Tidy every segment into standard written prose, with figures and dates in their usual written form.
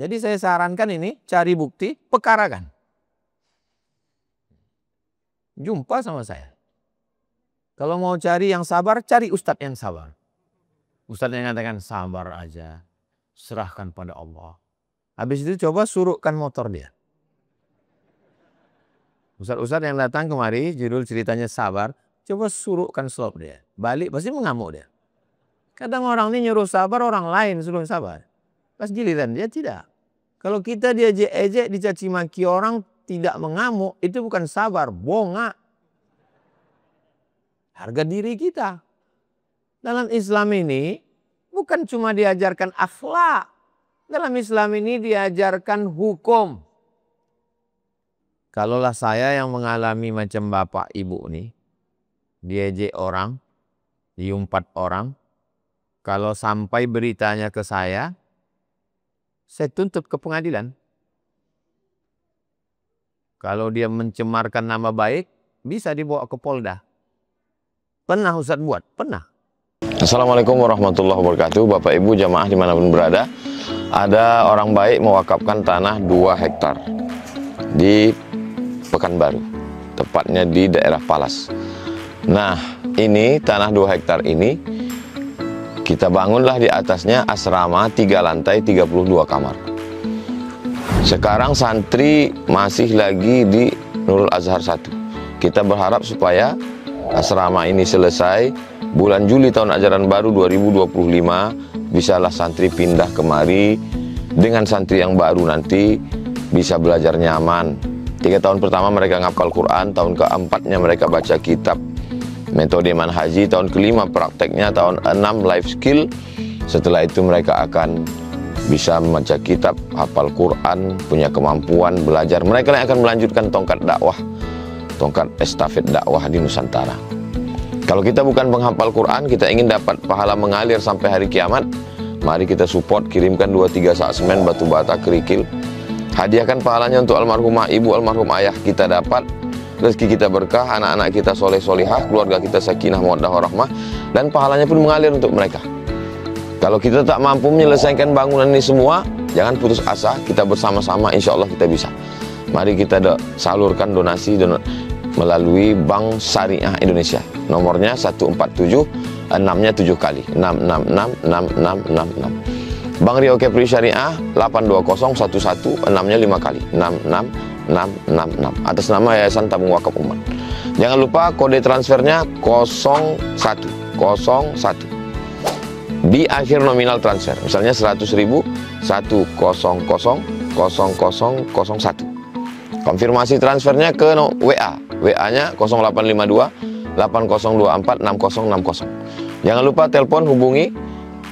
Jadi saya sarankan ini, cari bukti, perkarakan. Jumpa sama saya. Kalau mau cari yang sabar, cari ustadz yang sabar. Ustadz yang katakan sabar aja, serahkan pada Allah. Habis itu coba suruhkan motor dia. Ustadz-ustadz yang datang kemari, judul ceritanya sabar, coba suruhkan stop dia. Balik pasti mengamuk dia. Kadang orang ini nyuruh sabar, orang lain suruh sabar. Pas giliran dia tidak. Kalau kita diejek-ejek, dicaci maki orang tidak mengamuk, itu bukan sabar, bongak. Harga diri kita. Dalam Islam ini bukan cuma diajarkan akhlak. Dalam Islam ini diajarkan hukum. Kalaulah saya yang mengalami macam bapak ibu nih, diejek orang, diumpat orang, kalau sampai beritanya ke saya tuntut ke pengadilan. Kalau dia mencemarkan nama baik, bisa dibawa ke Polda. Pernah Ustaz buat? Pernah. Assalamualaikum warahmatullahi wabarakatuh. Bapak Ibu jamaah dimanapun berada, ada orang baik mewakafkan tanah 2 hektar di Pekanbaru, tepatnya di daerah Palas. Nah, ini tanah 2 hektar ini kita bangunlah di atasnya asrama 3 lantai 32 kamar. Sekarang santri masih lagi di Nurul Azhar 1. Kita berharap supaya asrama ini selesai bulan Juli tahun ajaran baru 2025, bisalah santri pindah kemari. Dengan santri yang baru nanti bisa belajar nyaman. 3 tahun pertama mereka ngapal Quran, tahun keempatnya mereka baca kitab metode manhaji, tahun kelima prakteknya, tahun 6 life skill. Setelah itu mereka akan bisa membaca kitab, hafal Quran, punya kemampuan belajar. Mereka yang akan melanjutkan tongkat dakwah, tongkat estafet dakwah di Nusantara. Kalau kita bukan penghafal Quran, kita ingin dapat pahala mengalir sampai hari kiamat, mari kita support, kirimkan 2-3 sak semen, batu bata, kerikil. Hadiahkan pahalanya untuk almarhumah ibu, almarhum ayah kita dapat. Rezeki kita berkah, anak-anak kita soleh-solihah, keluarga kita sakinah, mawaddah, warahmah, dan pahalanya pun mengalir untuk mereka. Kalau kita tak mampu menyelesaikan bangunan ini semua, jangan putus asa, kita bersama-sama insya Allah kita bisa. Mari kita salurkan donasi melalui Bank Syariah Indonesia. Nomornya 147, 6-nya 7 kali, 6666666. Bank Rio Kepri Syariah 82011, 6-nya 5 kali, 66666. Atas nama Yayasan Tabung Wakaf Umat. Jangan lupa kode transfernya 0101. Di akhir nominal transfer, misalnya 100.000, 1000001. Konfirmasi transfernya ke WA. WA-nya 0852 8024 6060. Jangan lupa telepon hubungi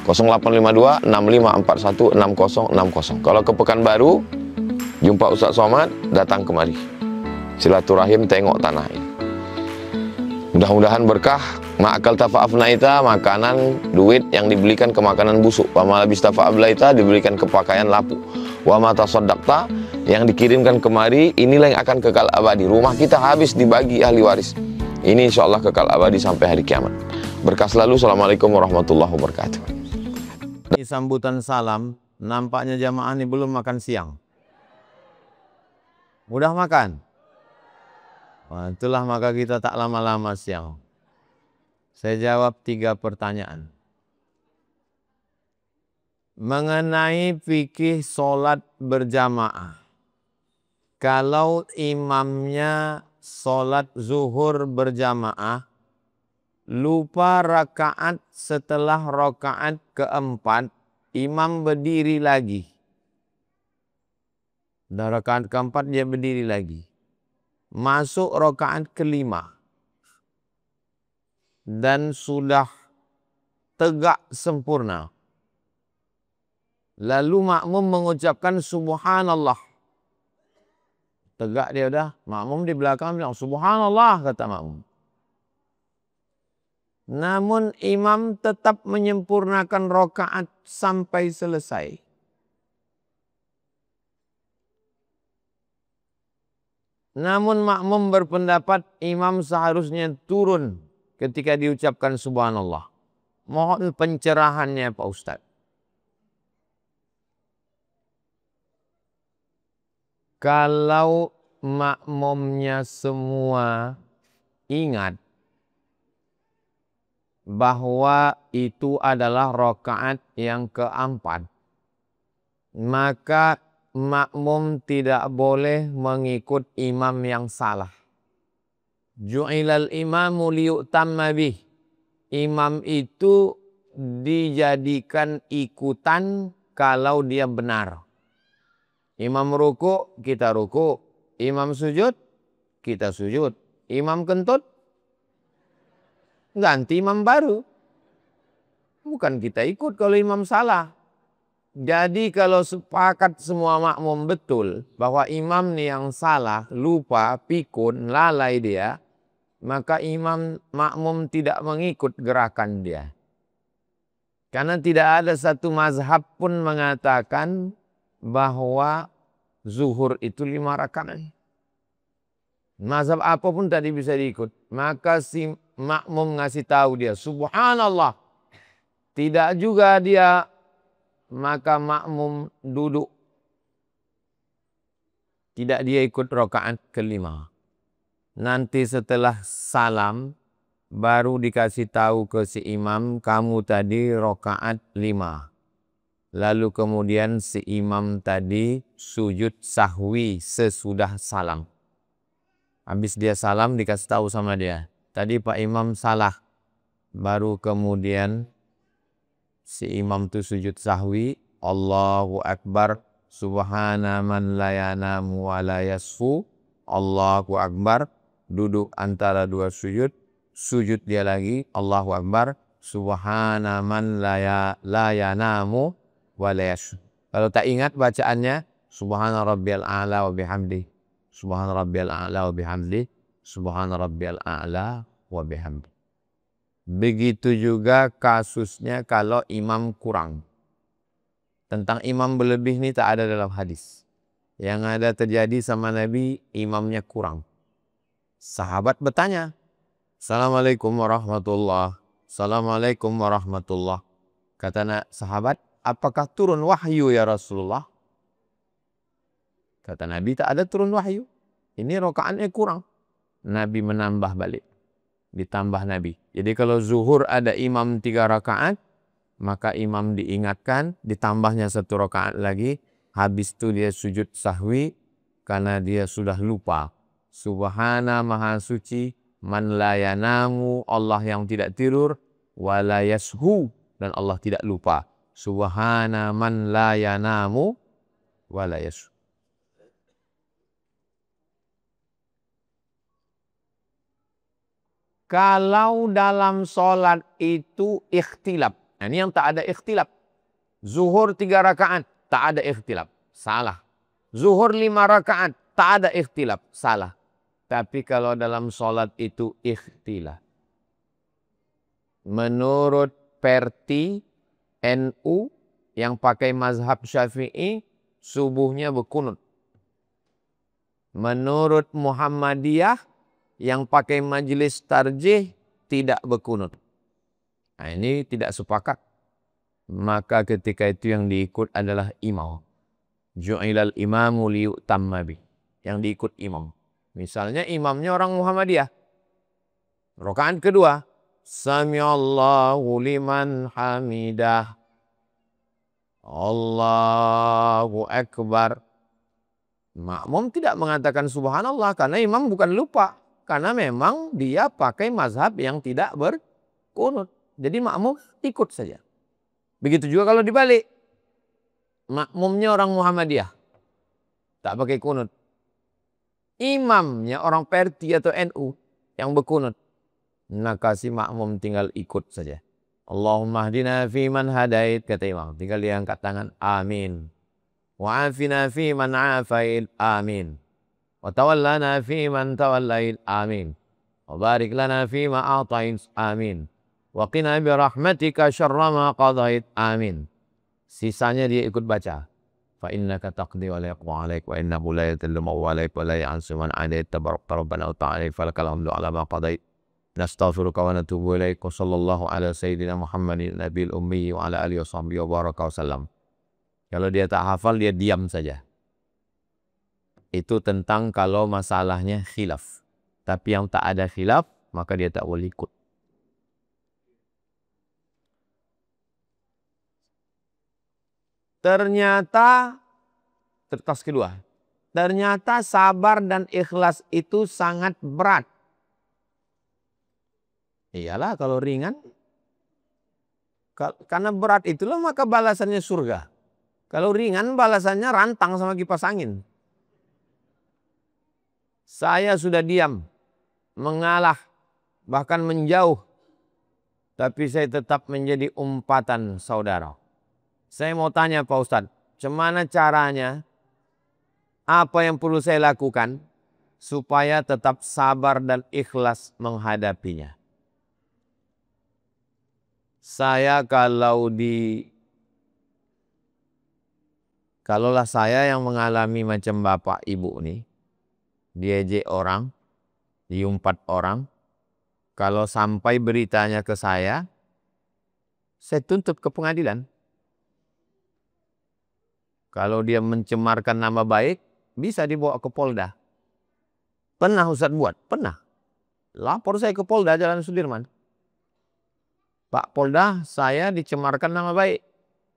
0852 6541 6060. Kalau ke Pekanbaru, jumpa Ustaz Somad, datang kemari. Silaturahim, tengok tanah ini. Mudah-mudahan berkah. Ma'akal tafa'afnaita, makanan, duit yang dibelikan ke makanan busuk. Wa malabis tafa'ablaita, dibelikan ke pakaian lapuk. Wa mata soddakta, yang dikirimkan kemari, inilah yang akan kekal abadi. Rumah kita habis dibagi ahli waris. Ini insya Allah kekal abadi sampai hari kiamat. Berkah selalu. Assalamualaikum warahmatullahi wabarakatuh. Ini sambutan salam, nampaknya jamaah ini belum makan siang. Udah makan? Wah, itulah maka kita tak lama-lama siang. Saya jawab 3 pertanyaan. Mengenai fikih sholat berjamaah. Kalau imamnya sholat zuhur berjamaah, lupa rakaat setelah rakaat keempat, imam berdiri lagi. Dan rakaat keempat dia berdiri lagi. Masuk rakaat kelima. Dan sudah tegak sempurna. Lalu makmum mengucapkan subhanallah. Tegak dia udah, makmum di belakang bilang subhanallah, kata makmum. Namun imam tetap menyempurnakan rakaat sampai selesai. Namun makmum berpendapat imam seharusnya turun ketika diucapkan subhanallah. Mohon pencerahannya Pak Ustadz. Kalau makmumnya semua ingat bahwa itu adalah rakaat yang keempat, maka makmum tidak boleh mengikut imam yang salah. Ju'ilal imamu liyu'tamma bih. Imam itu dijadikan ikutan kalau dia benar. Imam ruku, kita ruku. Imam sujud, kita sujud. Imam kentut, ganti imam baru. Bukan kita ikut kalau imam salah. Jadi kalau sepakat semua makmum betul bahwa imam nih yang salah, lupa, pikun, lalai dia, maka makmum tidak mengikut gerakan dia. Karena tidak ada satu mazhab pun mengatakan bahwa zuhur itu 5 rakaat. Mazhab apapun tadi bisa diikut. Maka si makmum ngasih tahu dia, subhanallah. Tidak juga dia, maka makmum duduk. Tidak dia ikut rakaat kelima. Nanti setelah salam, baru dikasih tahu ke si imam, kamu tadi rakaat 5. Lalu kemudian si imam tadi sujud sahwi sesudah salam. Habis dia salam dikasih tahu sama dia, tadi Pak Imam salah. Baru kemudian si imam itu sujud sahwi, Allahu Akbar, subhana man la yanamu wa la yasfu, Allahu Akbar, duduk antara dua sujud, sujud dia lagi, Allahu Akbar, subhana man la yanamu wa la yasfu. Kalau tak ingat bacaannya, subhana rabbiyal a'la wa bihamdi. Subhana rabbiyal a'la wa bihamdi. Subhana rabbiyal a'la wa bihamdi. Begitu juga kasusnya kalau imam kurang. Tentang imam berlebih ini tak ada dalam hadis. Yang ada terjadi sama Nabi, imamnya kurang. Sahabat bertanya, Assalamualaikum warahmatullah. Assalamualaikum warahmatullah. Kata sahabat, apakah turun wahyu ya Rasulullah? Kata Nabi, tak ada turun wahyu. Ini rakaatnya kurang. Nabi menambah balik. Ditambah Nabi. Jadi kalau zuhur ada imam 3 rakaat, maka imam diingatkan, ditambahnya 1 rakaat lagi. Habis itu dia sujud sahwi, karena dia sudah lupa. Subhana maha suci, man la yanamu, Allah yang tidak tidur, wa la yashu, dan Allah tidak lupa. Subhana man la yanamu, wa la yashu. Kalau dalam sholat itu ikhtilaf. Nah, ini yang tak ada ikhtilaf. Zuhur 3 rakaat, tak ada ikhtilaf. Salah. Zuhur 5 rakaat, tak ada ikhtilaf. Salah. Tapi kalau dalam sholat itu ikhtilaf. Menurut Perti NU yang pakai mazhab Syafi'i, subuhnya berkunut. Menurut Muhammadiyah yang pakai majelis tarjih tidak berkunut. Nah, ini tidak sepakat. Maka ketika itu yang diikut adalah imam. Ju'ilal imamu liyu'tamma bih. Yang diikut imam. Misalnya imamnya orang Muhammadiyah. Rakaat kedua, Sami'allahu liman hamidah. Allahu Akbar. Makmum tidak mengatakan subhanallah karena imam bukan lupa. Karena memang dia pakai mazhab yang tidak berkunut. Jadi makmum ikut saja. Begitu juga kalau dibalik. Makmumnya orang Muhammadiyah. Tak pakai kunut. Imamnya orang Perti atau NU yang berkunut. Maka si makmum tinggal ikut saja. Allahumma hdina fi man hadait, kata imam. Tinggal dia angkat tangan. Amin. Wa afina fi man afait. Amin. Wa tawallana fi man tawallait. Amin. Wa barik lana fi ma a'tain. Amin. Wa qina bi rahmatika syarra ma qadait. Amin. Sisanya dia ikut baca. Fa innaka taqdi wa la yaqwa 'alaik wa innahu la yadhillu man walaik wa la ya'zu man 'adait. Tabarakta rabbana wa ta'ala falakal hamdu 'ala ma qadait. Nastaghfiruka wa natubu ilaik. Wa sallallahu ala sayyidina Muhammadin nabiyil ummi wa ala alihi wa sahbihi wa baraka wa sallam. Kalau dia tak hafal, dia diam saja. Itu tentang kalau masalahnya khilaf. Tapi yang tak ada khilaf, maka dia tak boleh ikut. Ternyata, kertas kedua. Ternyata sabar dan ikhlas itu sangat berat. Iyalah kalau ringan. Karena berat itulah maka balasannya surga. Kalau ringan balasannya rantang sama kipas angin. Saya sudah diam, mengalah, bahkan menjauh. Tapi saya tetap menjadi umpatan saudara. Saya mau tanya Pak Ustadz, bagaimana caranya? Apa yang perlu saya lakukan supaya tetap sabar dan ikhlas menghadapinya? Saya kalaulah saya yang mengalami macam bapak ibu nih, diejek orang, diumpat orang, kalau sampai beritanya ke saya tuntut ke pengadilan. Kalau dia mencemarkan nama baik, bisa dibawa ke Polda. Pernah Ustadz buat? Pernah. Lapor saya ke Polda Jalan Sudirman. Pak Polda, saya dicemarkan nama baik.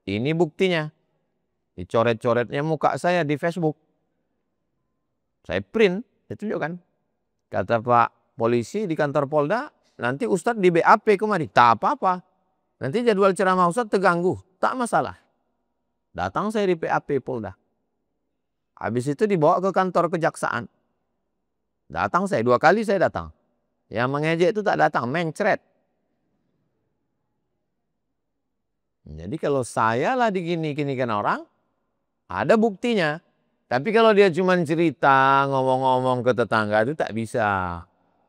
Ini buktinya. Dicoret-coretnya muka saya di Facebook. Saya print, saya tunjukkan. Kata Pak polisi di kantor Polda, nanti Ustadz di BAP kemari. Tak apa-apa. Nanti jadwal ceramah Ustadz terganggu. Tak masalah. Datang saya di BAP Polda. Habis itu dibawa ke kantor kejaksaan. Datang saya, 2 kali saya datang. Yang mengejek itu tak datang, mencret. Jadi kalau saya lah digini-ginikan orang, ada buktinya. Tapi kalau dia cuma cerita, ngomong-ngomong ke tetangga itu tak bisa.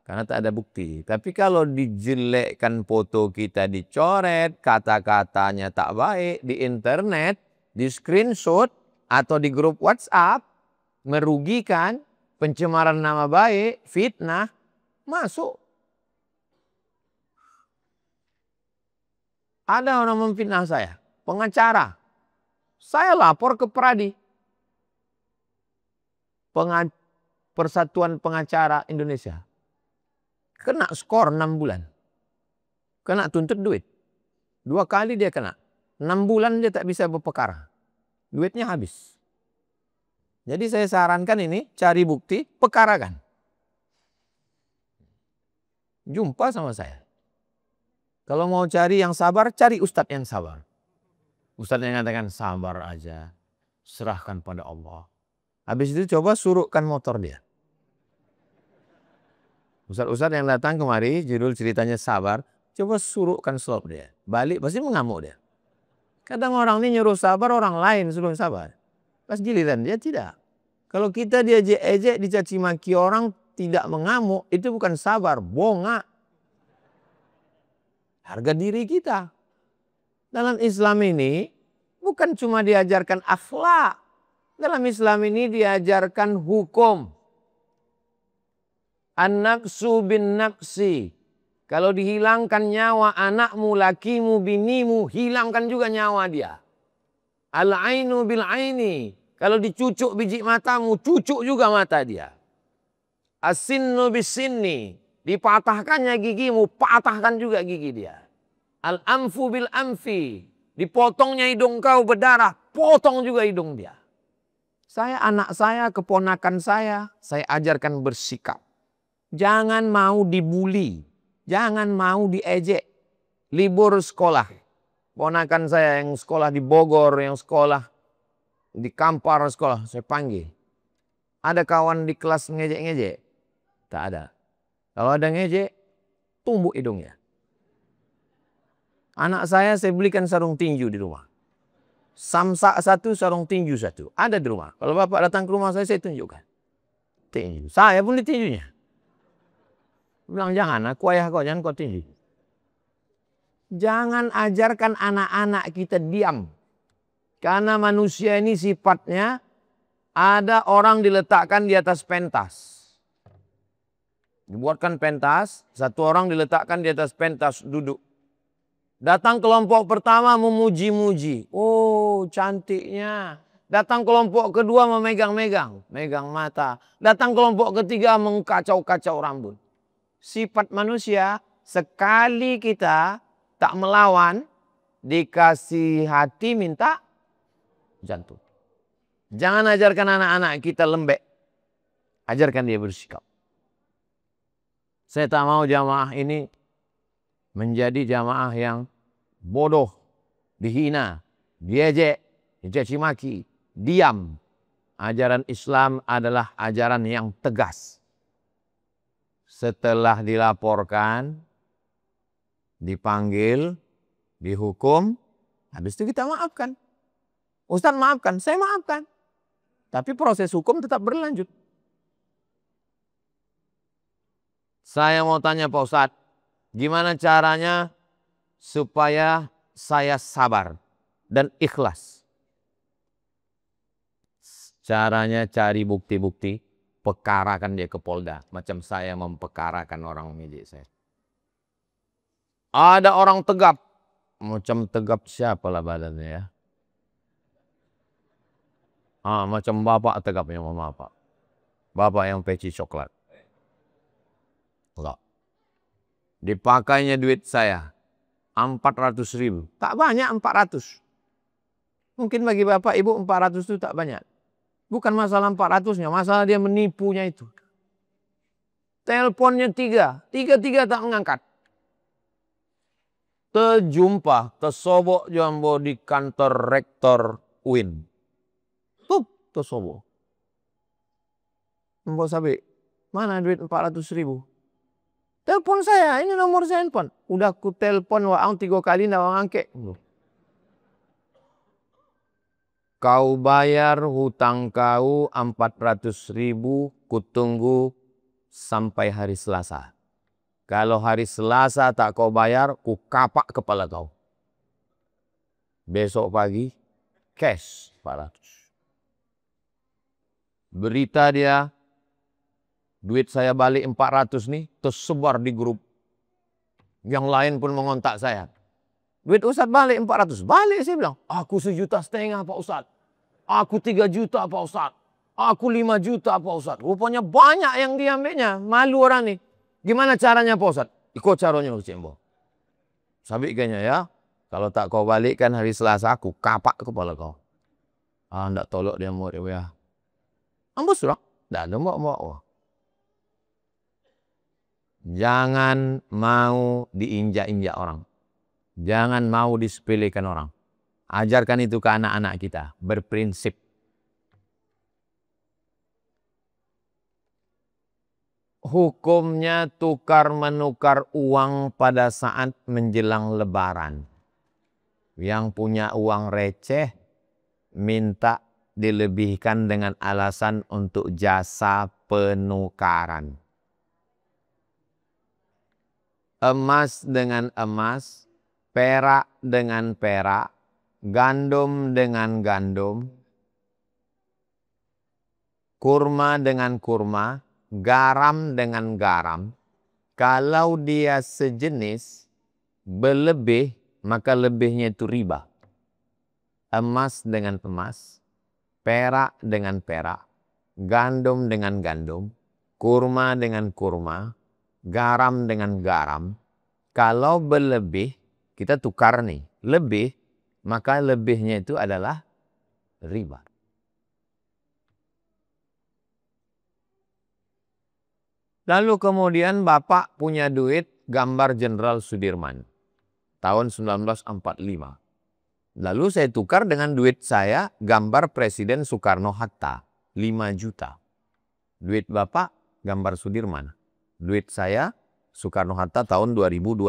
Karena tak ada bukti. Tapi kalau dijelekkan foto kita dicoret, kata-katanya tak baik, di internet, di screenshot, atau di grup WhatsApp, merugikan, pencemaran nama baik, fitnah, masuk. Ada orang memfitnah saya, pengacara. Saya lapor ke Pradi, Persatuan Pengacara Indonesia. Kena skor 6 bulan. Kena tuntut duit. 2 kali dia kena. 6 bulan dia tak bisa berperkara. Duitnya habis. Jadi saya sarankan ini, cari bukti, perkarakan. Jumpa sama saya. Kalau mau cari yang sabar, cari ustadz yang sabar. Ustadz yang mengatakan sabar aja, serahkan pada Allah. Habis itu coba suruhkan motor dia. Ustadz-ustadz yang datang kemari, judul ceritanya sabar, coba suruhkan slop dia. Balik pasti mengamuk dia. Kadang orang ini nyuruh sabar, orang lain suruh sabar. Pas giliran dia tidak. Kalau kita diejek-ejek, dicaci maki orang tidak mengamuk, itu bukan sabar, bongak. Harga diri kita. Dalam Islam ini bukan cuma diajarkan akhlak. Dalam Islam ini diajarkan hukum. An-nafsu bin nafsi. Kalau dihilangkan nyawa anakmu, lakimu, binimu, hilangkan juga nyawa dia. Al-ainu bil aini. Kalau dicucuk biji matamu, cucuk juga mata dia. As-sinnu bis sinni. Dipatahkannya gigimu, patahkan juga gigi dia. Al-anfu bil anfi. Dipotongnya hidung kau berdarah, potong juga hidung dia. Anak saya, keponakan saya ajarkan bersikap. Jangan mau dibuli. Jangan mau diejek. Libur sekolah. Ponakan saya yang sekolah di Bogor, yang sekolah di Kampar sekolah, saya panggil. Ada kawan di kelas ngejek-ngejek? Tak ada. Kalau ada ngejek, tumbuk hidungnya. Anak saya belikan sarung tinju di rumah. Samsak 1, sarung tinju 1. Ada di rumah. Kalau bapak datang ke rumah saya tunjukkan. Tinju. Saya pun ditinjunya. Bilang jangan, aku ayah kau, jangan kau tinju. Jangan ajarkan anak-anak kita diam. Karena manusia ini sifatnya ada orang diletakkan di atas pentas. Dibuatkan pentas, satu orang diletakkan di atas pentas duduk. Datang kelompok pertama memuji-muji. Oh cantiknya, Datang kelompok kedua memegang-megang, megang mata. Datang kelompok ketiga mengkacau-kacau rambut. Sifat manusia, sekali kita tak melawan, dikasih hati minta jantung. Jangan ajarkan anak-anak kita lembek. Ajarkan dia bersikap. Saya tak mau jamaah ini menjadi jamaah yang bodoh, dihina, diejek, dicaci maki, diam. Ajaran Islam adalah ajaran yang tegas. Setelah dilaporkan, dipanggil, dihukum, habis itu kita maafkan. Ustaz maafkan, saya maafkan. Tapi proses hukum tetap berlanjut. Saya mau tanya Pak Ustadz, gimana caranya supaya saya sabar dan ikhlas? Caranya cari bukti-bukti, pekarakan dia ke Polda. Macam saya mempekarakan orang milik saya. Ada orang tegap. Macam tegap siapalah badannya ya. Macam bapak tegapnya mama Pak. Bapak yang peci coklat. Enggak. Dipakainya duit saya 400.000. Tak banyak 400. Mungkin bagi bapak ibu 400 itu tak banyak. Bukan masalah 400-nya, masalah dia menipunya itu. Teleponnya tiga tak mengangkat. Terjumpa, tersobok jambo di kantor rektor UIN. Tersobok. Mbok sabi, mana duit 400.000? Telepon saya, ini nomor saya handphone. Udah ku telepon waang 3 kali ndak ngangke. Kau bayar hutang kau 400.000, ku tunggu sampai hari Selasa. Kalau hari Selasa tak kau bayar, ku kapak kepala kau. Besok pagi, cash 400. Berita dia, duit saya balik 400 nih, tersebar di grup. Yang lain pun mengontak saya. Duit Ustadz balik 400. Balik saya bilang, aku 1,5 juta Pak Ustadz. Aku 3 juta Pak Ustadz. Aku 5 juta Pak Ustadz. Rupanya banyak yang diambilnya. Malu orang nih. Gimana caranya Pak Ustadz? Ikut caranya Cembo. Sabik kayaknya ya. Kalau tak kau balikkan hari Selasa, aku kapak kepala kau. Ndak tolok dia mau ya. Ambos sudah. Ndak ada mau. Jangan mau diinjak-injak orang. Jangan mau disepelekan orang. Ajarkan itu ke anak-anak kita. Berprinsip. Hukumnya tukar-menukar uang pada saat menjelang Lebaran. Yang punya uang receh minta dilebihkan dengan alasan untuk jasa penukaran. Emas dengan emas, perak dengan perak, gandum dengan gandum, kurma dengan kurma, garam dengan garam. Kalau dia sejenis berlebih, maka lebihnya itu riba. Emas dengan emas, perak dengan perak, gandum dengan gandum, kurma dengan kurma, garam dengan garam. Kalau berlebih, kita tukar nih. Lebih, maka lebihnya itu adalah riba. Lalu kemudian Bapak punya duit gambar Jenderal Sudirman. Tahun 1945. Lalu saya tukar dengan duit saya gambar Presiden Soekarno-Hatta. 5 juta. Duit Bapak gambar Sudirman. Duit saya Soekarno-Hatta tahun 2025.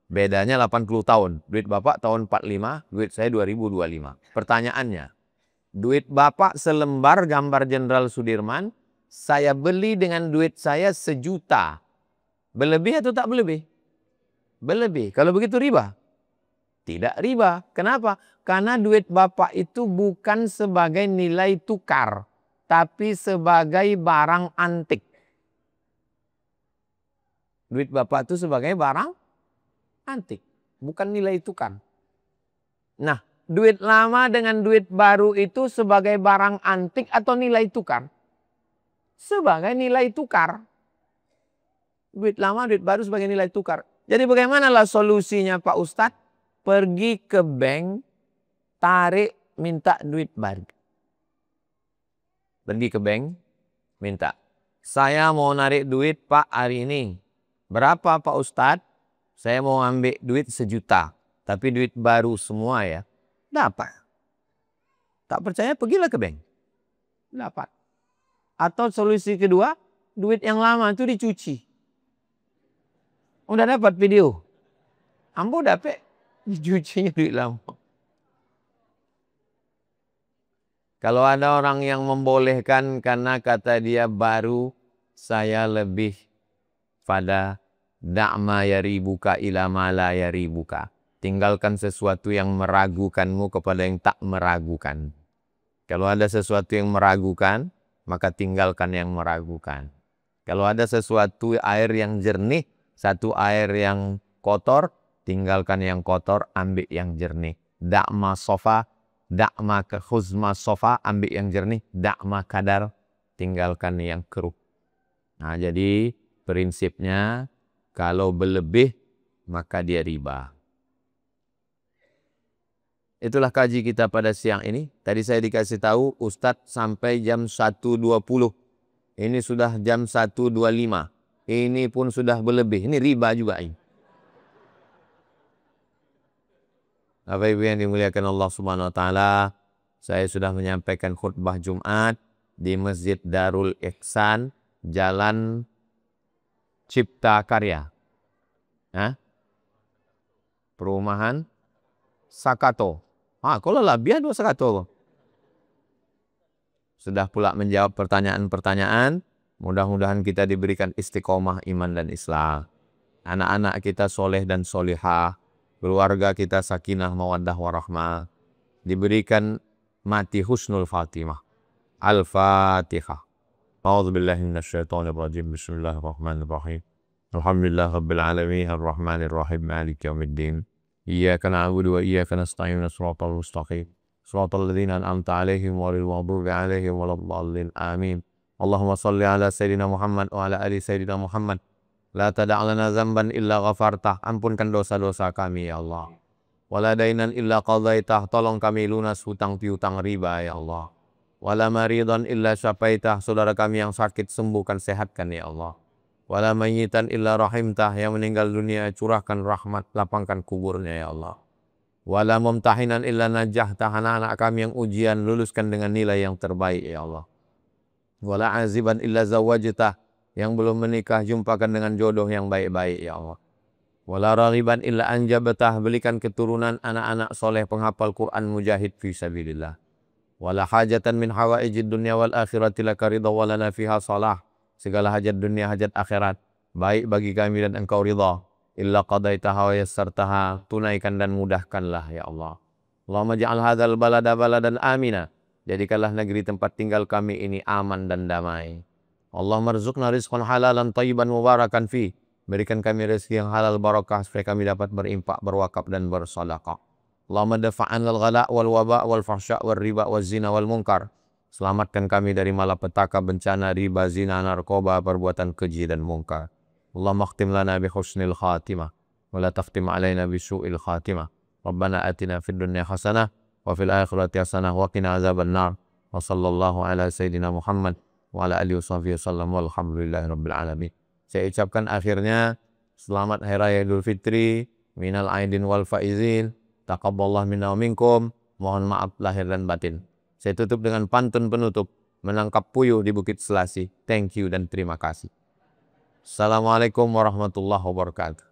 Bedanya 80 tahun. Duit Bapak tahun 45, duit saya 2025. Pertanyaannya, duit Bapak selembar gambar Jenderal Sudirman, saya beli dengan duit saya 1 juta. Berlebih atau tak berlebih? Berlebih. Kalau begitu riba? Tidak riba. Kenapa? Karena duit Bapak itu bukan sebagai nilai tukar, tapi sebagai barang antik. Duit Bapak itu sebagai barang antik, bukan nilai tukar. Nah, duit lama dengan duit baru itu sebagai barang antik atau nilai tukar? Sebagai nilai tukar. Duit lama, duit baru sebagai nilai tukar. Jadi bagaimanalah solusinya Pak Ustadz? Pergi ke bank, tarik, minta duit baru. Pergi ke bank, minta. Saya mau narik duit Pak hari ini. Berapa Pak Ustadz? Saya mau ambil duit 1 juta. Tapi duit baru semua ya. Dapat. Tak percaya pergilah ke bank. Dapat. Atau solusi kedua, duit yang lama itu dicuci. Udah dapat video. Ambo dapat dicucinya duit lama. Kalau ada orang yang membolehkan karena kata dia baru, saya lebih pada da'ma yaribuka ila ma la yaribuka. Tinggalkan sesuatu yang meragukanmu kepada yang tak meragukan. Kalau ada sesuatu yang meragukan, maka tinggalkan yang meragukan. Kalau ada sesuatu air yang jernih, satu air yang kotor, tinggalkan yang kotor, ambil yang jernih. Da'ma sofa, da'ma khuzma sofa, ambil yang jernih. Da'ma kadar, tinggalkan yang keruh. Nah, jadi prinsipnya kalau berlebih, maka dia riba. Itulah kaji kita pada siang ini. Tadi saya dikasih tahu Ustadz sampai jam 1.20. Ini sudah jam 1.25. Ini pun sudah berlebih. Ini riba juga ini. Bapak Ibu yang dimuliakan Allah Subhanahu wa taala, saya sudah menyampaikan khutbah Jumat di Masjid Darul Ihsan, Jalan Cipta Karya. Perumahan Sakato. Kalau lah biar dua Sakato. Sudah pula menjawab pertanyaan-pertanyaan. Mudah-mudahan kita diberikan istiqomah iman dan Islam. Anak-anak kita soleh dan solihah. Keluarga kita sakinah mawaddah warahmah. Diberikan mati husnul fatimah. Al-Fatihah. A'udzubillahi minasyaitonirrajim. Bismillahirrahmanirrahim. Alhamdulillah rabbil alamin arrahmanir rahim maliki yaumiddin. Iyyaka na'budu wa iyyaka nasta'in shiratal mustaqim. Shiratal ladzina an'amta 'alaihim ghairil maghdubi 'alaihim waladdallin. Amin. Allahumma shalli ala sayyidina Muhammad wa ala ali sayyidina Muhammad. La tada' lana dzamban illa ghafartah. Ampunkan dosa-dosa kami ya Allah. Wala dainan illa qadaitah. Tolong kami lunas hutang piutang riba ya Allah. Wala maridan illa syafaitah. Saudara kami yang sakit sembuhkan, sehatkan ya Allah. Wala mayyitan illa rahimtah. Yang meninggal dunia curahkan rahmat, lapangkan kuburnya ya Allah. Wala mumtahinan illa najahta. Anak-anak kami yang ujian luluskan dengan nilai yang terbaik ya Allah. Wala aziban illa zawajtah. Yang belum menikah jumpakan dengan jodoh yang baik-baik ya Allah. Wala raghiban illa anjabtah. Belikan keturunan anak-anak soleh penghafal Quran mujahid fi sabilillah. Wala hajatan min hawaijid dunya wal akhirati laka ridha wa lana fiha salah. Segala hajat dunia, hajat akhirat, baik bagi kami dan engkau ridha. Illa qadaitaha wa yassartaha. Tunaikan dan mudahkanlah ya Allah. Allahumma ja'al hadzal balada baladan amina. Jadikanlah negeri tempat tinggal kami ini aman dan damai. Allahumma rzuqna rizqan halalan thayyiban mubarakan fi. Berikan kami rezeki yang halal barakah supaya kami dapat berimpak, berwakaf dan bersedekah. Allahumma dafa'an al-ghala wal waba wal fahsya wal riba wal zina wal munkar. Selamatkan kami dari malapetaka, bencana, riba, zina, narkoba, perbuatan keji dan mungkar. Allahumma khtim lana bi husnil khatimah wa la takhtim alaina bi su'il khatimah. Rabbana atina fid dunya hasanah wa fil akhirati hasanah wa qina azaban nar. Wa sallallahu ala sayyidina Muhammad wa ala alihi washabihi wasallam walhamdulillahi rabbil alamin. Saya ucapkan akhirnya selamat Hari Raya Idul Fitri, minal aidin wal faizin, taqabbalallahu minna wa minkum. Mohon maaf lahir dan batin. Saya tutup dengan pantun penutup, menangkap puyuh di Bukit Selasi. Thank you dan terima kasih. Assalamualaikum warahmatullahi wabarakatuh.